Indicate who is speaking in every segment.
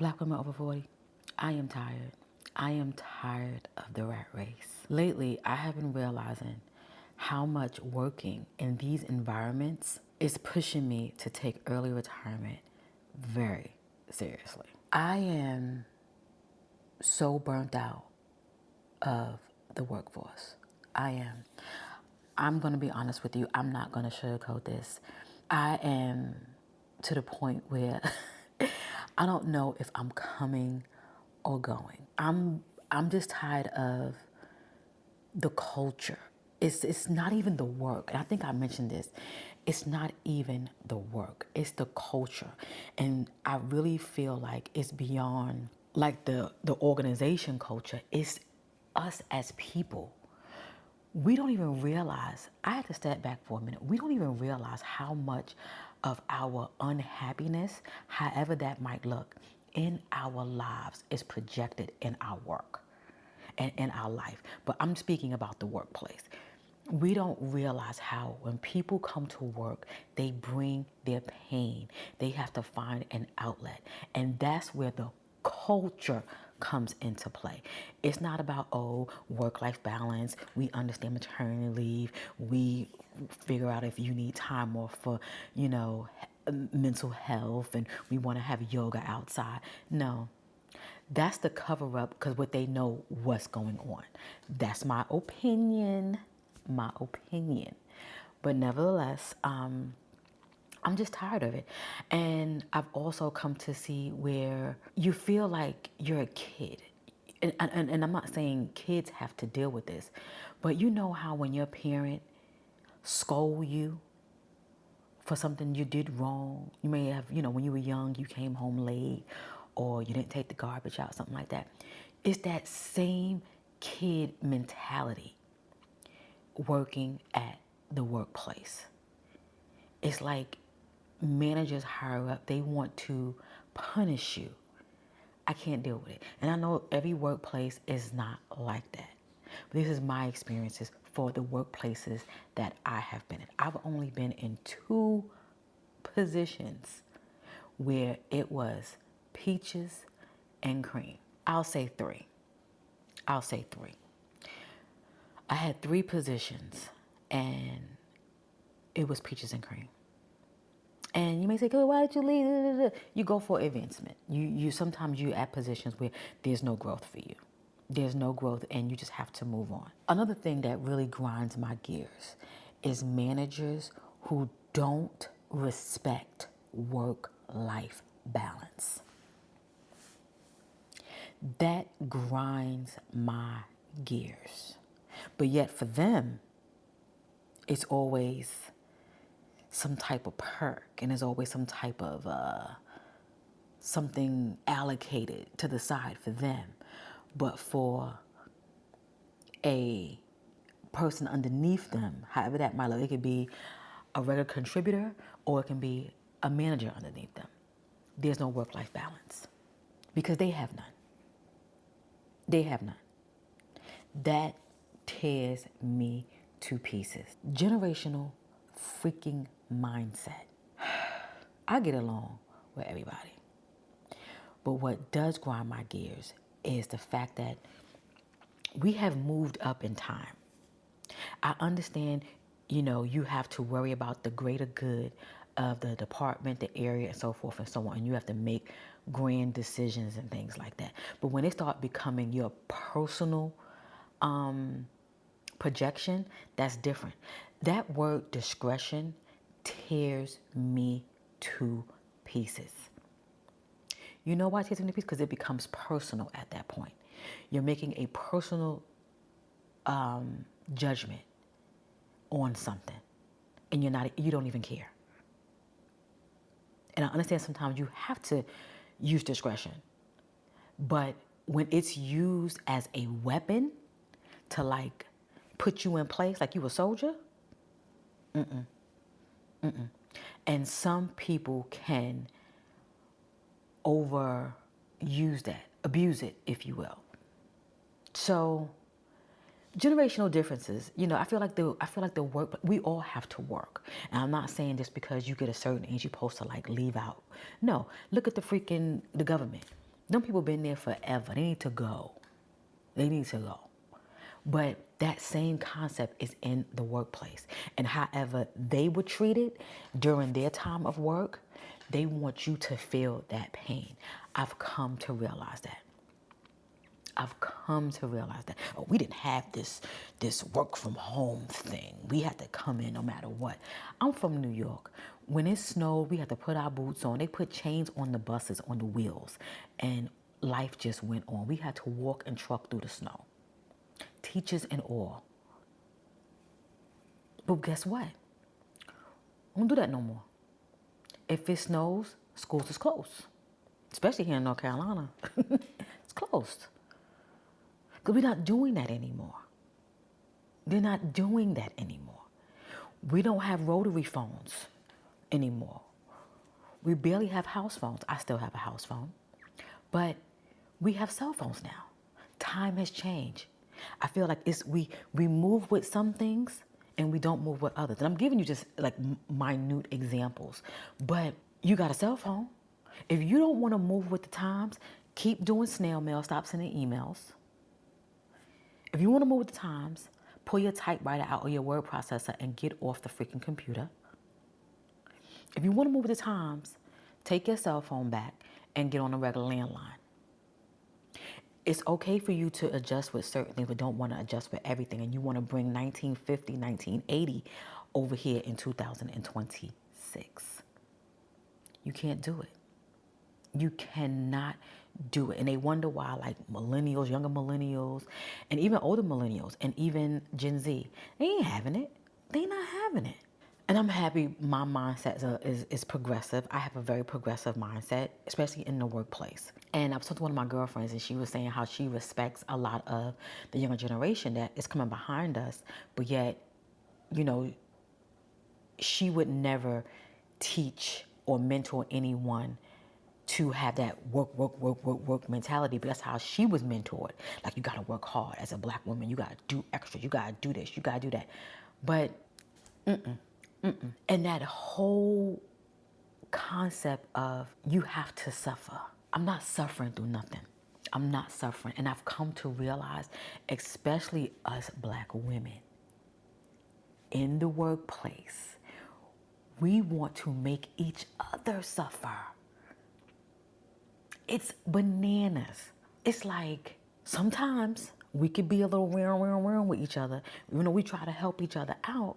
Speaker 1: Black women over 40, I am tired. I am tired of the rat race. Lately, I have been realizing how much working in these environments is pushing me to take early retirement very seriously. I am so burnt out of the workforce. I am. I'm going to be honest with you. I'm not going to sugarcoat this. I am to the point where I don't know if I'm coming or going. I'm just tired of the culture. It's not even the work. And I think I mentioned this. It's not even the work. It's the culture. And I really feel like it's beyond like the organization culture. It's us as people. We don't even realize, I had to step back for a minute. We don't even realize how much of our unhappiness, however that might look, in our lives is projected in our work and in our life. But I'm speaking about the workplace. We don't realize how when people come to work, they bring their pain. They have to find an outlet. And that's where the culture comes into play. It's not about, oh, work-life balance. We understand maternity leave. We figure out if you need time off for, mental health, and we want to have yoga outside. No. That's the cover up because what they know what's going on. That's my opinion. My opinion. But nevertheless, I'm just tired of it. And I've also come to see where you feel like you're a kid. And I'm not saying kids have to deal with this, but you know how when your parent scold you for something you did wrong, you may have, when you were young, you came home late or you didn't take the garbage out, something like that. It's that same kid mentality working at the workplace. It's like managers higher up, they want to punish you. I can't deal with it. And I know every workplace is not like that. But this is my experiences for the workplaces that I have been in. I've only been in 2 positions where it was peaches and cream. I'll say 3. I had 3 positions and it was peaches and cream. And you may say, "Good, why did you leave?" You go for advancement. You sometimes you at positions where there's no growth for you. There's no growth and you just have to move on. Another thing that really grinds my gears is managers who don't respect work-life balance. That grinds my gears. But yet for them, it's always some type of perk and there's always some type of something allocated to the side for them. But for a person underneath them, however that might look, it could be a regular contributor or it can be a manager underneath them. There's no work-life balance because they have none. They have none. That tears me to pieces. Generational freaking mindset. I get along with everybody. But what does grind my gears is the fact that we have moved up in time. I understand, you have to worry about the greater good of the department, the area, and so forth and so on. And you have to make grand decisions and things like that. But when it starts becoming your personal projection, that's different. That word discretion tears me to pieces. You know why it tears me to pieces? Because it becomes personal at that point. You're making a personal judgment on something, and you don't even care. And I understand sometimes you have to use discretion, but when it's used as a weapon to like put you in place like you a soldier, and some people can overuse that, abuse it, if you will. So generational differences, I feel like the work, we all have to work. And I'm not saying just because you get a certain age, you're supposed to like leave out. No, look at the government. Them people been there forever. They need to go. They need to go. But that same concept is in the workplace. And however they were treated during their time of work, they want you to feel that pain. I've come to realize that. Oh, we didn't have this work from home thing. We had to come in no matter what. I'm from New York. When it snowed, we had to put our boots on. They put chains on the buses, on the wheels, and life just went on. We had to walk and truck through the snow. Teachers and all. But guess what? We don't do that no more. If it snows, schools is closed. Especially here in North Carolina. It's closed. Because we're not doing that anymore. They're not doing that anymore. We don't have rotary phones anymore. We barely have house phones. I still have a house phone. But we have cell phones now. Time has changed. I feel like we move with some things and we don't move with others. And I'm giving you just like minute examples. But you got a cell phone. If you don't want to move with the times, keep doing snail mail, stop sending emails. If you want to move with the times, pull your typewriter out or your word processor and get off the freaking computer. If you want to move with the times, take your cell phone back and get on a regular landline. It's okay for you to adjust with certain things, but don't want to adjust with everything. And you want to bring 1950, 1980 over here in 2026. You can't do it. You cannot do it. And they wonder why, like millennials, younger millennials, and even older millennials, and even Gen Z, they ain't having it. They not having it. And I'm happy my mindset is progressive. I have a very progressive mindset, especially in the workplace. And I was talking to one of my girlfriends, and she was saying how she respects a lot of the younger generation that is coming behind us, but yet, you know, she would never teach or mentor anyone to have that work mentality, but that's how she was mentored. Like, you gotta work hard as a black woman, you gotta do extra, you gotta do this, you gotta do that. But and that whole concept of you have to suffer. I'm not suffering through nothing. I'm not suffering. And I've come to realize, especially us black women in the workplace, we want to make each other suffer. It's bananas. It's like sometimes we could be a little round with each other. You know, we try to help each other out.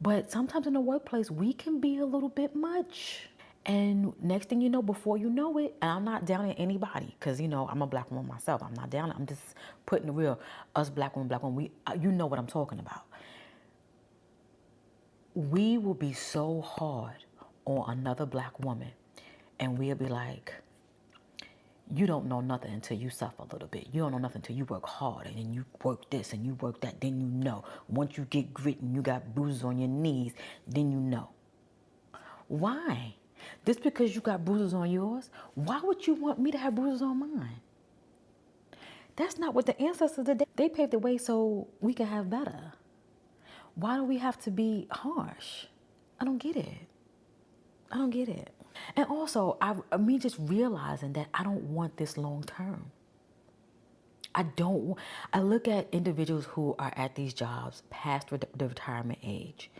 Speaker 1: But sometimes in the workplace, we can be a little bit much. And next thing you know, before you know it, and I'm not down at anybody, because, you know, I'm a black woman myself. I'm not down. I'm just putting the real, us black women, you know what I'm talking about. We will be so hard on another black woman, and we'll be like, you don't know nothing until you suffer a little bit. You don't know nothing until you work hard, and then you work this and you work that. Then you know. Once you get grit and you got bruises on your knees, then you know. Why? Just because you got bruises on yours, why would you want me to have bruises on mine? That's not what the ancestors did. They paved the way so we can have better. Why do we have to be harsh? I don't get it. I don't get it. And also, me just realizing that I don't want this long term. I look at individuals who are at these jobs past the retirement age.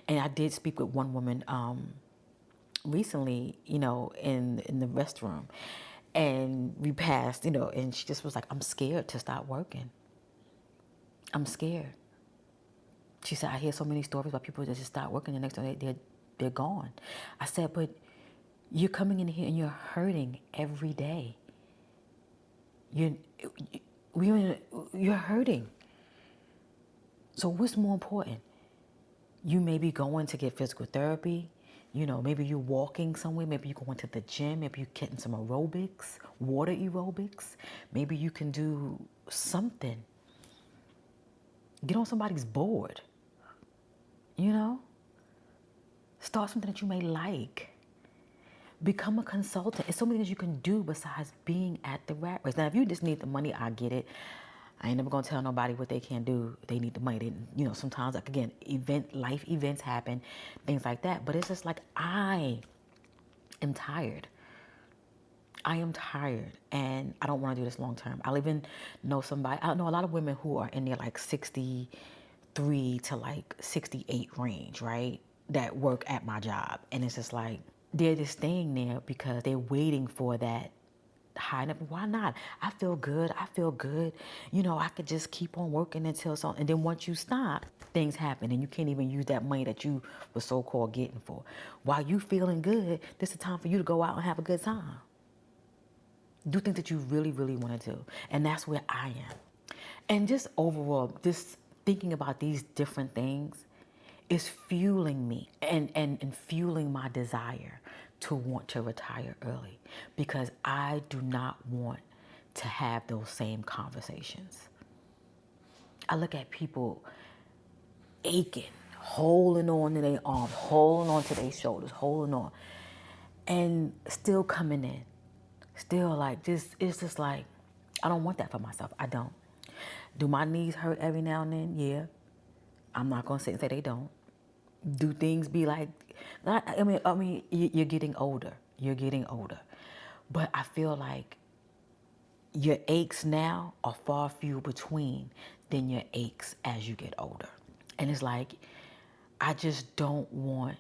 Speaker 1: And I did speak with one woman recently, you know, in the restroom. And we passed, you know, and she just was like, I'm scared to start working. I'm scared. She said, I hear so many stories about people that just start working the next day they're gone. I said, but you're coming in here and you're hurting every day. You're hurting. So what's more important? You may be going to get physical therapy. You know, maybe you're walking somewhere. Maybe you're going to the gym. Maybe you're getting some aerobics, water aerobics. Maybe you can do something. Get on somebody's board. You know? Start something that you may like. Become a consultant. It's so many things you can do besides being at the rat race. Now, if you just need the money, I get it. I ain't never gonna tell nobody what they can't do. They need the money. They, you know, sometimes, like, again, life events happen, things like that. But it's just like, I am tired. I am tired and I don't want to do this long term. I even know somebody, I know a lot of women who are in their like 63 to like 68 range, right? That work at my job. And it's just like, they're just staying there because they're waiting for that high enough. Why not? I feel good. I feel good. You know, I could just keep on working until something. And then once you stop, things happen and you can't even use that money that you were so-called getting for. While you feeling good, this is the time for you to go out and have a good time. Do things that you really, really want to do. And that's where I am. And just overall, just thinking about these different things is fueling me and fueling my desire to want to retire early because I do not want to have those same conversations. I look at people aching, holding on to their arms, holding on to their shoulders, holding on, and still coming in. Still like just, it's just like, I don't want that for myself. I don't. Do my knees hurt every now and then? Yeah. I'm not gonna sit and say they don't. Do things be like, I mean, you're getting older. You're getting older. But I feel like your aches now are far few between than your aches as you get older. And it's like, I just don't want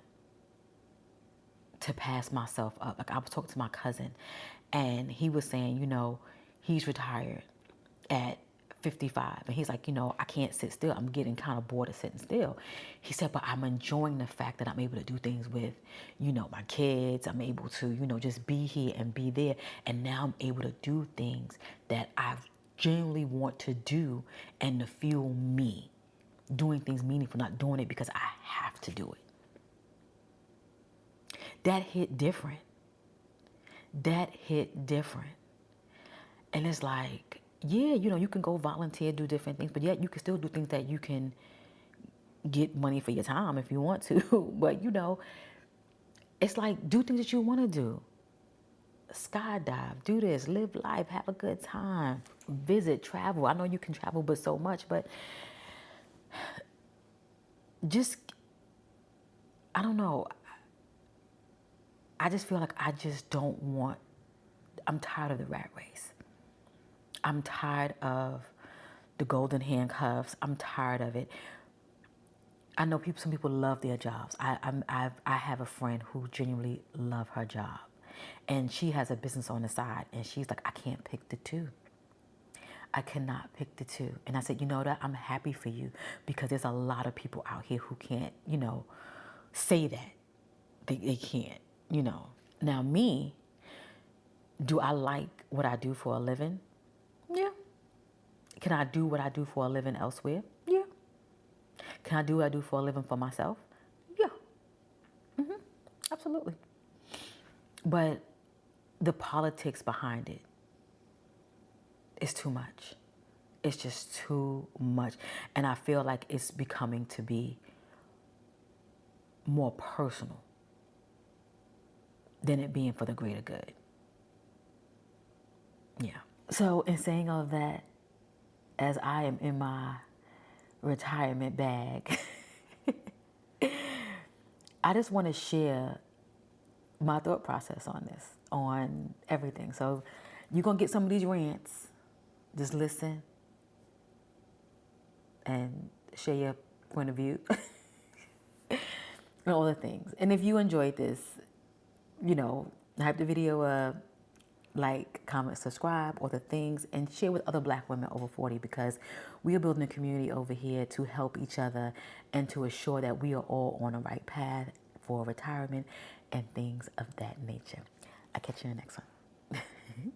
Speaker 1: to pass myself up. Like I was talking to my cousin and he was saying, you know, he's retired at 55. And he's like, you know, I can't sit still. I'm getting kind of bored of sitting still. He said, but I'm enjoying the fact that I'm able to do things with, you know, my kids. I'm able to, you know, just be here and be there. And now I'm able to do things that I genuinely want to do and to fuel me. Doing things meaningful, not doing it because I have to do it. That hit different. That hit different. And it's like, yeah, you know, you can go volunteer, do different things, but yet you can still do things that you can get money for your time if you want to. But, you know, it's like, do things that you want to do. Skydive, do this, live life, have a good time, visit, travel. I know you can travel, but so much, but just, I don't know. I just feel like I just don't want, I'm tired of the rat race. I'm tired of the golden handcuffs. I'm tired of it. I know people. Some people love their jobs. I have a friend who genuinely loves her job, and she has a business on the side. And she's like, I can't pick the two. I cannot pick the two. And I said, you know that I'm happy for you because there's a lot of people out here who can't, you know, say that they can't. You know. Now me, do I like what I do for a living? Yeah. Can I do what I do for a living elsewhere? Yeah. Can I do what I do for a living for myself? Yeah. Absolutely. But the politics behind it is too much. It's just too much. And I feel like it's becoming to be more personal than it being for the greater good. Yeah. So, in saying all of that, as I am in my retirement bag, I just want to share my thought process on this, on everything. So, you're going to get some of these rants. Just listen and share your point of view and all the things. And if you enjoyed this, you know, hype the video up, like, comment, subscribe, all the things, and share with other Black women over 40 because we are building a community over here to help each other and to assure that we are all on the right path for retirement and things of that nature. I'll catch you in the next one.